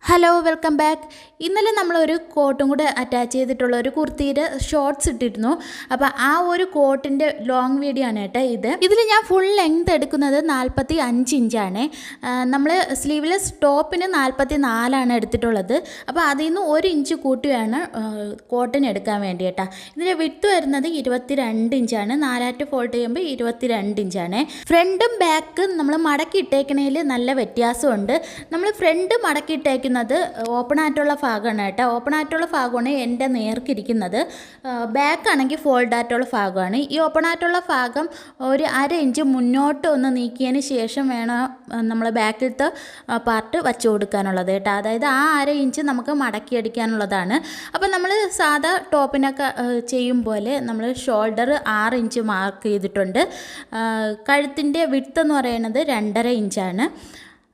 Hello welcome back. ഇന്നലെ നമ്മളൊരു കോട്ടും കൂടെ അറ്റാച്ച് ചെയ്തിട്ടുള്ള ഒരു കുർത്തിയുടെ ഷോർട്സ് ഇട്ടിരുന്നു. അപ്പോൾ ആ ഒരു കോട്ടിൻ്റെ ലോങ് വീഡിയോ ആണ് കേട്ടോ ഇതിൽ ഞാൻ ഫുൾ ലെങ്ത് എടുക്കുന്നത് 45 ഇഞ്ചാണ്. നമ്മൾ സ്ലീവ്ലെസ് ടോപ്പിന് 44 എടുത്തിട്ടുള്ളത്. അപ്പോൾ അതിൽ നിന്ന് 1 ഇഞ്ച് കൂട്ടിയാണ് കോട്ടിന് എടുക്കാൻ വേണ്ടി കേട്ടോ. ഇതിൻ്റെ വിട്ട് വരുന്നത് 22 ഇഞ്ചാണ്. 4 ഫോൾഡ് ചെയ്യുമ്പോൾ 22 ഇഞ്ചാണ്. ഫ്രണ്ടും ബാക്കും നമ്മൾ മടക്കി ഇട്ടേക്കണേൽ നല്ല വ്യത്യാസമുണ്ട്. നമ്മൾ ഫ്രണ്ട് മടക്കി ഇട്ടേക്കുന്നത് ഓപ്പൺ ആയിട്ടുള്ള ഭാഗമാണ് കേട്ടോ. ഓപ്പൺ ആയിട്ടുള്ള ഭാഗമാണ് എൻ്റെ നേർക്കിരിക്കുന്നത്. ബാക്ക് ആണെങ്കിൽ ഫോൾഡ് ആയിട്ടുള്ള ഭാഗമാണ്. ഈ ഓപ്പൺ ആയിട്ടുള്ള ഭാഗം ഒരു 1/2 ഇഞ്ച് മുന്നോട്ട് ഒന്ന് നീക്കിയതിന് ശേഷം വേണം നമ്മൾ ബാക്കിലത്തെ പാർട്ട് വച്ച് കൊടുക്കാനുള്ളത് കേട്ടോ. അതായത് ആ 1/2 ഇഞ്ച് നമുക്ക് മടക്കി അടിക്കാനുള്ളതാണ്. അപ്പോൾ നമ്മൾ സാധാ ടോപ്പിനൊക്കെ ചെയ്യും പോലെ നമ്മൾ ഷോൾഡർ 6 ഇഞ്ച് മാർക്ക് ചെയ്തിട്ടുണ്ട്. കഴുത്തിൻ്റെ വിഡ്ത്ത് എന്ന് പറയുന്നത് 2.5 ഇഞ്ചാണ്.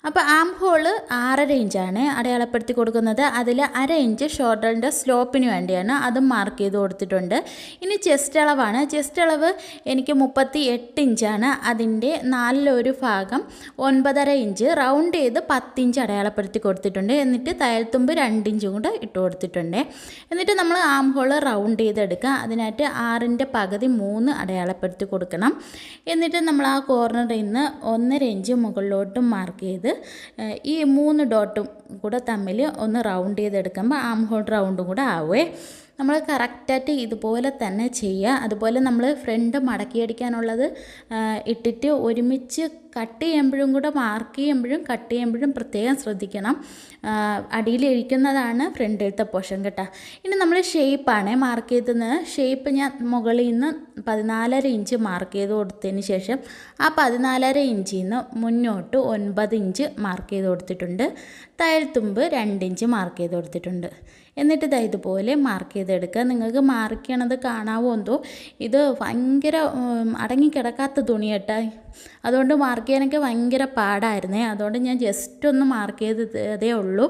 അപ്പോൾ ആം ഹോള് 6.5 ഇഞ്ചാണ് അടയാളപ്പെടുത്തി കൊടുക്കുന്നത്. അതിൽ 1/2 ഇഞ്ച് ഷോൾഡറിൻ്റെ സ്ലോപ്പിന് വേണ്ടിയാണ്, അതും മാർക്ക് ചെയ്ത് കൊടുത്തിട്ടുണ്ട്. ഇനി ചെസ്റ്റ് അളവാണ്. ചെസ്റ്റ് അളവ് എനിക്ക് 38 ഇഞ്ചാണ്. അതിൻ്റെ 4/1 ഭാഗം 9.5 ഇഞ്ച് റൗണ്ട് ചെയ്ത് 10 ഇഞ്ച് അടയാളപ്പെടുത്തി കൊടുത്തിട്ടുണ്ട്. എന്നിട്ട് തയ്യൽത്തുമ്പ് 2 ഇഞ്ചും കൂടെ ഇട്ട് കൊടുത്തിട്ടുണ്ട്. എന്നിട്ട് നമ്മൾ ആം ഹോള് റൗണ്ട് ചെയ്തെടുക്കുക. അതിനായിട്ട് 6ൻ്റെ പകുതി 3 അടയാളപ്പെടുത്തി കൊടുക്കണം. എന്നിട്ട് നമ്മൾ ആ കോർണറിൽ നിന്ന് 1.5 ഇഞ്ച് മുകളിലോട്ടും മാർക്ക് ചെയ്ത് ഈ 3 ഡോട്ടും കൂടെ തമ്മിൽ ഒന്ന് റൗണ്ട് ചെയ്തെടുക്കുമ്പോൾ ആം ഹോൾ റൗണ്ടും കൂടെ ആവുമേ. നമ്മൾ കറക്റ്റായിട്ട് ഇതുപോലെ തന്നെ ചെയ്യുക. അതുപോലെ നമ്മൾ ഫ്രണ്ട് മടക്കിയടിക്കാനുള്ളത് ഇട്ടിട്ട് ഒരുമിച്ച് കട്ട് ചെയ്യുമ്പോഴും കൂടെ മാർക്ക് ചെയ്യുമ്പോഴും കട്ട് ചെയ്യുമ്പോഴും പ്രത്യേകം ശ്രദ്ധിക്കണം. അടിയിലിരിക്കുന്നതാണ് ഫ്രണ്ടിലത്തെ പോർഷൻ കേട്ടോ. ഇനി നമ്മൾ ഷേപ്പാണ് മാർക്ക് ചെയ്തത്. ഷേപ്പ് ഞാൻ മുകളിൽ നിന്ന് 14.5 ഇഞ്ച് മാർക്ക് ചെയ്ത് കൊടുത്തതിന് ശേഷം ആ 14.5 ഇഞ്ചിൽ നിന്ന് മുന്നോട്ട് 9 ഇഞ്ച് മാർക്ക് ചെയ്ത് കൊടുത്തിട്ടുണ്ട്. തയ്യൽത്തുമ്പ് 2 ഇഞ്ച് മാർക്ക് ചെയ്ത് കൊടുത്തിട്ടുണ്ട്. എന്നിട്ട് ഇതുപോലെ മാർക്ക് ചെയ്തെടുക്കുക. നിങ്ങൾക്ക് മാർക്ക് ചെയ്യണത് കാണാവോ എന്തോ, ഇത് ഭയങ്കര അടങ്ങിക്കിടക്കാത്ത തുണി കേട്ടോ. അതുകൊണ്ട് മാർക്ക് ചെയ്യാനൊക്കെ ഭയങ്കര പാടായിരുന്നേ. അതുകൊണ്ട് ഞാൻ ജസ്റ്റ് ഒന്ന് മാർക്ക് ചെയ്തതേ ഉള്ളൂ.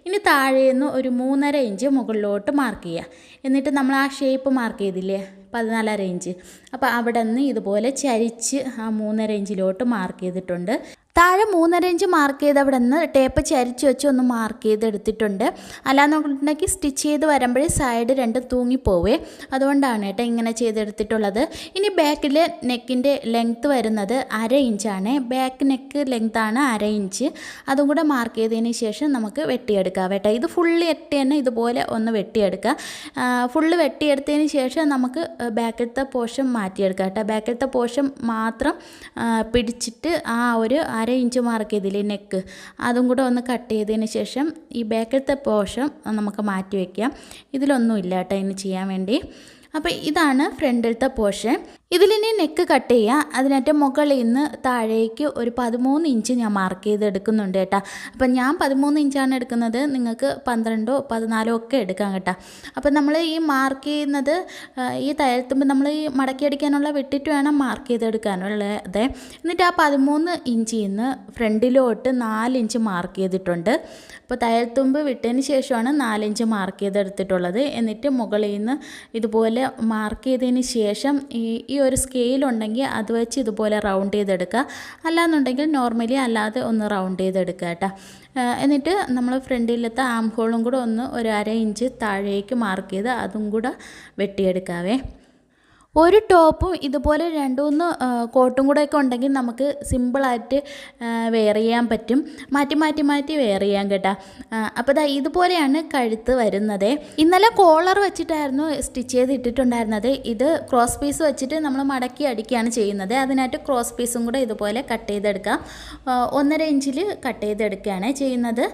ഇനി താഴേന്ന് ഒരു 3.5 ഇഞ്ച് മുകളിലോട്ട് മാർക്ക് ചെയ്യുക. എന്നിട്ട് നമ്മൾ ആ ഷേപ്പ് മാർക്ക് ചെയ്തില്ലേ 14.5 ഇഞ്ച്, അപ്പോൾ അവിടെ നിന്ന് ഇതുപോലെ ചരിച്ച് ആ 3.5 ഇഞ്ചിലോട്ട് മാർക്ക് ചെയ്തിട്ടുണ്ട്. താഴെ 3.5 ഇഞ്ച് മാർക്ക് ചെയ്ത് അവിടെ നിന്ന് ടേപ്പ് ചരിച്ച് വെച്ച് ഒന്ന് മാർക്ക് ചെയ്തെടുത്തിട്ടുണ്ട്. അല്ലാന്നുണ്ടെങ്കിൽ സ്റ്റിച്ച് ചെയ്ത് വരുമ്പോഴേ സൈഡ് 2 തൂങ്ങിപ്പോവേ. അതുകൊണ്ടാണ് കേട്ടോ ഇങ്ങനെ ചെയ്തെടുത്തിട്ടുള്ളത്. ഇനി ബാക്കിൽ നെക്കിൻ്റെ ലെങ്ത്ത് വരുന്നത് 1/2 ഇഞ്ചാണ്. ബാക്ക് നെക്ക് ലെങ്ത്താണ് 1/2 ഇഞ്ച്. അതും കൂടെ മാർക്ക് ചെയ്തതിന് ശേഷം നമുക്ക് വെട്ടിയെടുക്കാം കേട്ടോ. ഇത് ഫുള്ള് എട്ടി തന്നെ ഇതുപോലെ ഒന്ന് വെട്ടിയെടുക്കുക. ഫുള്ള് വെട്ടിയെടുത്തതിന് ശേഷം നമുക്ക് ബാക്കിലത്തെ പോർഷൻ മാറ്റിയെടുക്കാം കേട്ടോ. ബാക്കിലത്തെ പോർഷൻ മാത്രം പിടിച്ചിട്ട് ആ ഒരു 1/2 ഇഞ്ച് മാർക്ക് ചെയ്തില്ലേ നെക്ക്, അതും കൂടെ ഒന്ന് കട്ട് ചെയ്തതിന് ശേഷം ഈ ബാക്കിലത്തെ പോർഷൻ നമുക്ക് മാറ്റി വയ്ക്കാം. ഇതിലൊന്നുമില്ല കേട്ടോ ഇനി ചെയ്യാൻ വേണ്ടി. അപ്പോൾ ഇതാണ് ഫ്രണ്ടിലത്തെ പോർഷൻ. ഇതിലിനി നെക്ക് കട്ട് ചെയ്യുക. അതിനായിട്ട് മുകളിൽ നിന്ന് താഴേക്ക് ഒരു 13 ഇഞ്ച് ഞാൻ മാർക്ക് ചെയ്ത് എടുക്കുന്നുണ്ട് കേട്ടോ. അപ്പം ഞാൻ 13 ഇഞ്ചാണ് എടുക്കുന്നത്. നിങ്ങൾക്ക് 12 14 ഒക്കെ എടുക്കാം കേട്ടോ. അപ്പം നമ്മൾ ഈ മാർക്ക് ചെയ്യുന്നത് ഈ തയ്യൽത്തുമ്പോൾ നമ്മൾ ഈ മടക്കി അടിക്കാനുള്ള വിട്ടിട്ട് വേണം മാർക്ക് ചെയ്തെടുക്കാനുള്ളത്. എന്നിട്ട് ആ 13 ഇഞ്ചിൽ നിന്ന് ഫ്രണ്ടിലോട്ട് 4 ഇഞ്ച് മാർക്ക് ചെയ്തിട്ടുണ്ട്. അപ്പോൾ തയ്യൽത്തുമ്പ് വിട്ടതിന് ശേഷമാണ് 4 ഇഞ്ച് മാർക്ക് ചെയ്തെടുത്തിട്ടുള്ളത്. എന്നിട്ട് മുകളിൽ നിന്ന് ഇതുപോലെ മാർക്ക് ചെയ്തതിന് ശേഷം ഈ ഒരു സ്കെയിലുണ്ടെങ്കിൽ അത് വെച്ച് ഇതുപോലെ റൗണ്ട് ചെയ്തെടുക്കുക. അല്ലാന്നുണ്ടെങ്കിൽ നോർമലി അല്ലാതെ ഒന്ന് റൗണ്ട് ചെയ്തെടുക്കുക കേട്ടോ. എന്നിട്ട് നമ്മൾ ഫ്രണ്ടിലത്തെ ആം ഹോളും കൂടെ ഒന്ന് ഒരു 1/2 ഇഞ്ച് താഴേക്ക് മാർക്ക് ചെയ്ത് അതും കൂടെ വെട്ടിയെടുക്കാവേ. ഒരു ടോപ്പും ഇതുപോലെ 2-3 കോട്ടും കൂടെ ഒക്കെ ഉണ്ടെങ്കിൽ നമുക്ക് സിമ്പിളായിട്ട് വെയർ ചെയ്യാൻ പറ്റും. മാറ്റി വെയർ ചെയ്യാൻ കേട്ടോ. അപ്പോൾ ഇതുപോലെയാണ് കഴുത്ത് വരുന്നത്. ഇന്നലെ കോളർ വെച്ചിട്ടായിരുന്നു സ്റ്റിച്ച് ചെയ്ത് ഇട്ടിട്ടുണ്ടായിരുന്നത്. ഇത് ക്രോസ് പീസ് വെച്ചിട്ട് നമ്മൾ മടക്കി അടിക്കുകയാണ് ചെയ്യുന്നത്. അതിനായിട്ട് ക്രോസ് പീസും കൂടെ ഇതുപോലെ കട്ട് ചെയ്തെടുക്കാം. 1.5 ഇഞ്ചിൽ കട്ട് ചെയ്തെടുക്കുകയാണ് ചെയ്യുന്നത്.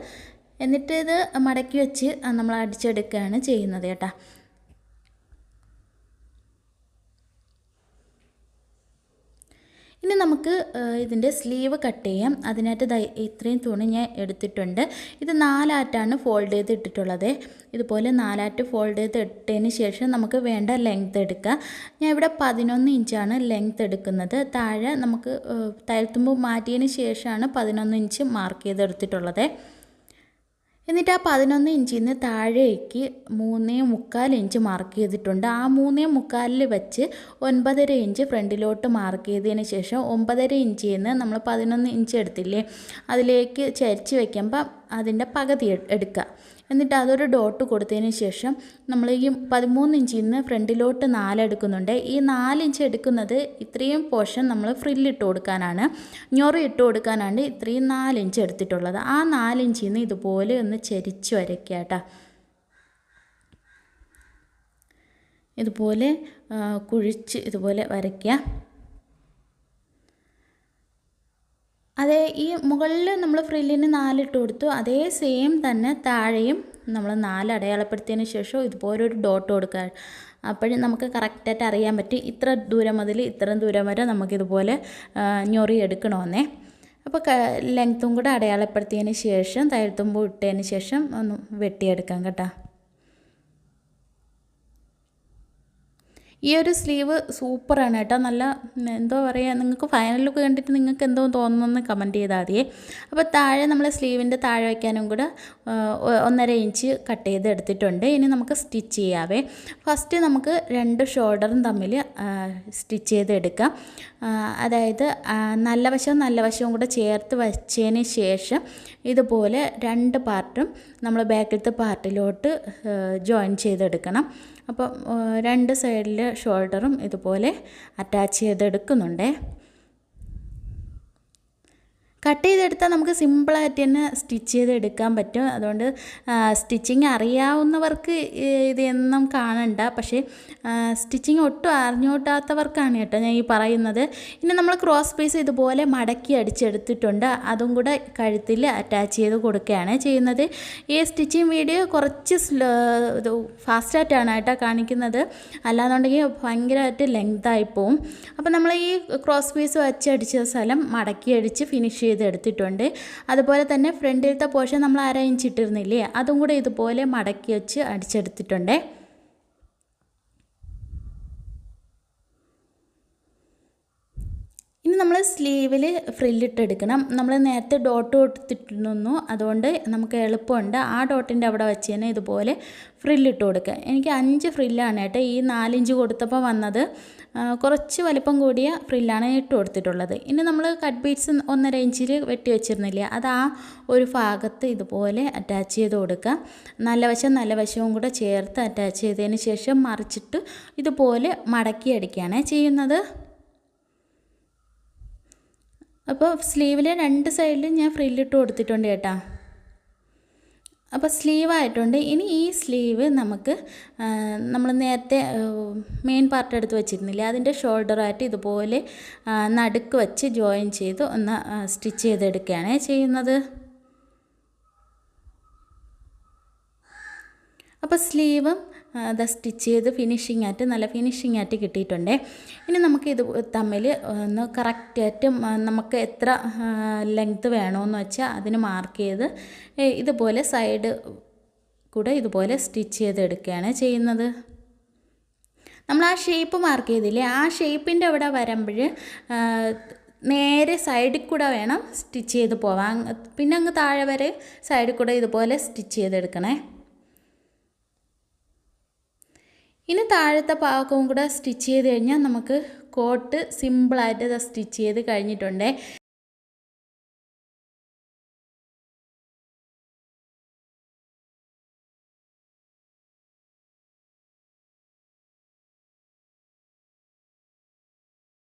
എന്നിട്ട് ഇത് മടക്കി വെച്ച് നമ്മൾ അടിച്ചെടുക്കുകയാണ് ചെയ്യുന്നത് കേട്ടോ. ഇനി നമുക്ക് ഇതിൻ്റെ സ്ലീവ് കട്ട് ചെയ്യാം. അതിനായിട്ട് ഇത്രയും തുണി ഞാൻ എടുത്തിട്ടുണ്ട്. ഇത് 4 ആറ്റാണ് ഫോൾഡ് ചെയ്ത് ഇട്ടിട്ടുള്ളത്. ഇതുപോലെ 4 ആറ്റ് ഫോൾഡ് ചെയ്ത് ഇട്ടതിന് ശേഷം നമുക്ക് വേണ്ട ലെങ്ത്ത് എടുക്കുക. ഞാൻ ഇവിടെ 11 ഇഞ്ചാണ് ലെങ്ത്ത് എടുക്കുന്നത്. താഴെ നമുക്ക് തയ്യൽത്തുമ്പ് മാറ്റിയതിന് ശേഷമാണ് 11 ഇഞ്ച് മാർക്ക് ചെയ്തെടുത്തിട്ടുള്ളത്. എന്നിട്ട് ആ 11 ഇഞ്ചിൽ നിന്ന് താഴേക്ക് 3.25 ഇഞ്ച് മാർക്ക് ചെയ്തിട്ടുണ്ട്. ആ 3.25 വെച്ച് 9.5 ഇഞ്ച് ഫ്രണ്ടിലോട്ട് മാർക്ക് ചെയ്തതിന് ശേഷം 9.5 ഇഞ്ചിൽ നിന്ന് നമ്മൾ 11 ഇഞ്ച് എടുത്തില്ലേ അതിലേക്ക് ചരിച്ച് വയ്ക്കുമ്പോൾ അതിൻ്റെ പകുതി എടുക്കുക. എന്നിട്ട് അതൊരു ഡോട്ട് കൊടുത്തതിന് ശേഷം നമ്മൾ ഈ 13 ഇഞ്ചിൽ നിന്ന് ഫ്രണ്ടിലോട്ട് 4 എടുക്കുന്നുണ്ട്. ഈ 4 ഇഞ്ച് എടുക്കുന്നത് ഇത്രയും പോർഷൻ നമ്മൾ ഫ്രില്ലിട്ട് കൊടുക്കാനാണ്, ഞൊറി ഇട്ട് കൊടുക്കാനാണ് ഇത്രയും 4 ഇഞ്ച് എടുത്തിട്ടുള്ളത്. ആ 4 ഇഞ്ചിൽ നിന്ന് ഇതുപോലെ ഒന്ന് ചരിച്ച് വരയ്ക്കുക കേട്ടോ. ഇതുപോലെ കുഴിച്ച് ഇതുപോലെ വരയ്ക്കുക. അതേ ഈ മുകളിൽ നമ്മൾ ഫ്രില്ലിന് 4 ഇട്ട് കൊടുത്തു, അതേ സെയിം തന്നെ താഴെയും നമ്മൾ 4 അടയാളപ്പെടുത്തിയതിന് ശേഷം ഇതുപോലെ ഒരു ഡോട്ട് കൊടുക്കുക. അപ്പോഴും നമുക്ക് കറക്റ്റായിട്ട് അറിയാൻ പറ്റും ഇത്ര ദൂരം മുതൽ ഇത്രയും ദൂരം വരെ നമുക്കിതുപോലെ ഞൊറി എടുക്കണമെന്നേ. അപ്പോൾ ലെങ്ത്തും കൂടെ അടയാളപ്പെടുത്തിയതിന് ശേഷം തയ്യൽത്തുമ്പ് ഇട്ടതിന് ശേഷം ഒന്ന് വെട്ടിയെടുക്കാം കേട്ടോ. ഈ ഒരു സ്ലീവ് സൂപ്പറാണ് കേട്ടോ. നല്ല എന്തോ പറയുക, നിങ്ങൾക്ക് ഫൈനൽ ലുക്ക് കണ്ടിട്ട് നിങ്ങൾക്ക് എന്തോ തോന്നുന്നു കമൻറ്റ് ചെയ്താൽ മതിയേ. അപ്പോൾ താഴെ നമ്മൾ സ്ലീവിൻ്റെ താഴെ വയ്ക്കാനും കൂടെ 1.5 ഇഞ്ച് കട്ട് ചെയ്ത് എടുത്തിട്ടുണ്ട്. ഇനി നമുക്ക് സ്റ്റിച്ച് ചെയ്യാവേ. ഫസ്റ്റ് നമുക്ക് 2 ഷോൾഡറും തമ്മിൽ സ്റ്റിച്ച് ചെയ്തെടുക്കാം. അതായത് നല്ല വശവും കൂടെ ചേർത്ത് വച്ചതിന് ശേഷം ഇതുപോലെ 2 പാർട്ടും നമ്മൾ ബാക്കിലത്തെ പാർട്ടിലോട്ട് ജോയിൻ ചെയ്തെടുക്കണം. അപ്പോൾ 2 സൈഡിലെ ഷോൾഡറും ഇതുപോലെ അറ്റാച്ച് ചെയ്തെടുക്കുന്നുണ്ടേ. കട്ട് ചെയ്തെടുത്താൽ നമുക്ക് സിമ്പിളായിട്ട് തന്നെ സ്റ്റിച്ച് ചെയ്തെടുക്കാൻ പറ്റും. അതുകൊണ്ട് സ്റ്റിച്ചിങ് അറിയാവുന്നവർക്ക് ഇതൊന്നും കാണണ്ട, പക്ഷേ സ്റ്റിച്ചിങ് ഒട്ടും അറിഞ്ഞോട്ടാത്തവർക്കാണ് കേട്ടോ ഞാൻ ഈ പറയുന്നത്. ഇനി നമ്മൾ ക്രോസ് പീസ് ഇതുപോലെ മടക്കി അടിച്ചെടുത്തിട്ടുണ്ട്, അതും കൂടെ കഴുത്തിൽ അറ്റാച്ച് ചെയ്ത് കൊടുക്കുകയാണ് ചെയ്യുന്നത്. ഈ സ്റ്റിച്ചിങ് വീഡിയോ കുറച്ച് ഫാസ്റ്റായിട്ടാണ് കേട്ടോ കാണിക്കുന്നത്, അല്ലാന്നുണ്ടെങ്കിൽ ഭയങ്കരമായിട്ട് ലെങ്തായി പോവും. അപ്പോൾ നമ്മൾ ഈ ക്രോസ് പീസ് വെച്ചടിച്ച സ്ഥലം മടക്കി അടിച്ച് ഫിനിഷ് ചെയ്തെടുത്തിട്ടുണ്ട്. അതുപോലെ തന്നെ ഫ്രണ്ടിലത്തെ പോർഷൻ നമ്മൾ 1/2 ഇഞ്ച് ഇട്ടിരുന്നില്ലേ, അതും കൂടെ ഇതുപോലെ മടക്കി വെച്ച് അടിച്ചെടുത്തിട്ടുണ്ട്. ഇനി നമ്മൾ സ്ലീവിൽ ഫ്രില്ലിട്ടെടുക്കണം. നമ്മൾ നേരത്തെ ഡോട്ട് കൊടുത്തിട്ടിരുന്നു, അതുകൊണ്ട് നമുക്ക് എളുപ്പമുണ്ട്. ആ ഡോട്ടിൻ്റെ അവിടെ വെച്ച് തന്നെ ഇതുപോലെ ഫ്രില്ലിട്ട് കൊടുക്കുക. എനിക്ക് 5 ഫ്രില്ലാണ് കേട്ടോ ഈ 4 ഇഞ്ച് കൊടുത്തപ്പോൾ വന്നത്. കുറച്ച് വലിപ്പം കൂടിയ ഫ്രില്ലാണ് ഇട്ട് കൊടുത്തിട്ടുള്ളത്. ഇനി നമ്മൾ കട്ട് ബീഡ്സ് 1.5 ഇഞ്ചിൽ വെട്ടി വെച്ചിരുന്നില്ലേ, അത് ആ ഒരു ഭാഗത്ത് ഇതുപോലെ അറ്റാച്ച് ചെയ്ത് കൊടുക്കുക. നല്ല വശവും കൂടെ ചേർത്ത് അറ്റാച്ച് ചെയ്തതിന് ശേഷം മറിച്ചിട്ട് ഇതുപോലെ മടക്കി അടിക്കുകയാണ് ചെയ്യുന്നത്. അപ്പോൾ സ്ലീവിൽ 2 സൈഡിലും ഞാൻ ഫ്രില്ലിട്ട് കൊടുത്തിട്ടുണ്ട് കേട്ടോ. അപ്പോൾ സ്ലീവായിട്ടുണ്ട്. ഇനി ഈ സ്ലീവ് നമുക്ക് നമ്മൾ നേരത്തെ മെയിൻ പാർട്ട് എടുത്ത് വെച്ചിരുന്നില്ലേ, അതിൻ്റെ ഷോൾഡറായിട്ട് ഇതുപോലെ നടുക്ക് വെച്ച് ജോയിൻ ചെയ്ത് ഒന്ന് സ്റ്റിച്ച് ചെയ്തെടുക്കുകയാണ് ചെയ്യുന്നത്. അപ്പോൾ സ്ലീവും അത് സ്റ്റിച്ച് ചെയ്ത് നല്ല ഫിനിഷിംഗ് ആയിട്ട് കിട്ടിയിട്ടുണ്ട്. ഇനി നമുക്ക് ഇത് തമ്മിൽ ഒന്ന് കറക്റ്റായിട്ട് നമുക്ക് എത്ര ലെങ്ത്ത് വേണമെന്ന് വെച്ചാൽ അതിന് മാർക്ക് ചെയ്ത് ഇതുപോലെ സൈഡ് കൂടെ ഇതുപോലെ സ്റ്റിച്ച് ചെയ്തെടുക്കുകയാണ് ചെയ്യുന്നത്. നമ്മൾ ആ ഷേപ്പ് മാർക്ക് ചെയ്തില്ലേ, ആ ഷേപ്പിൻ്റെ അവിടെ വരുമ്പോൾ നേരെ സൈഡിൽ കൂടെ വേണം സ്റ്റിച്ച് ചെയ്ത് പോവാൻ. പിന്നെ അങ്ങ് താഴെ വരെ സൈഡിൽ കൂടെ ഇതുപോലെ സ്റ്റിച്ച് ചെയ്തെടുക്കണേ. ഇനി താഴത്തെ ഭാഗവും കൂടെ സ്റ്റിച്ച് ചെയ്ത് കഴിഞ്ഞാൽ നമുക്ക് കോട്ട് സിമ്പിളായിട്ട് സ്റ്റിച്ച് ചെയ്ത് കഴിഞ്ഞിട്ടുണ്ട്.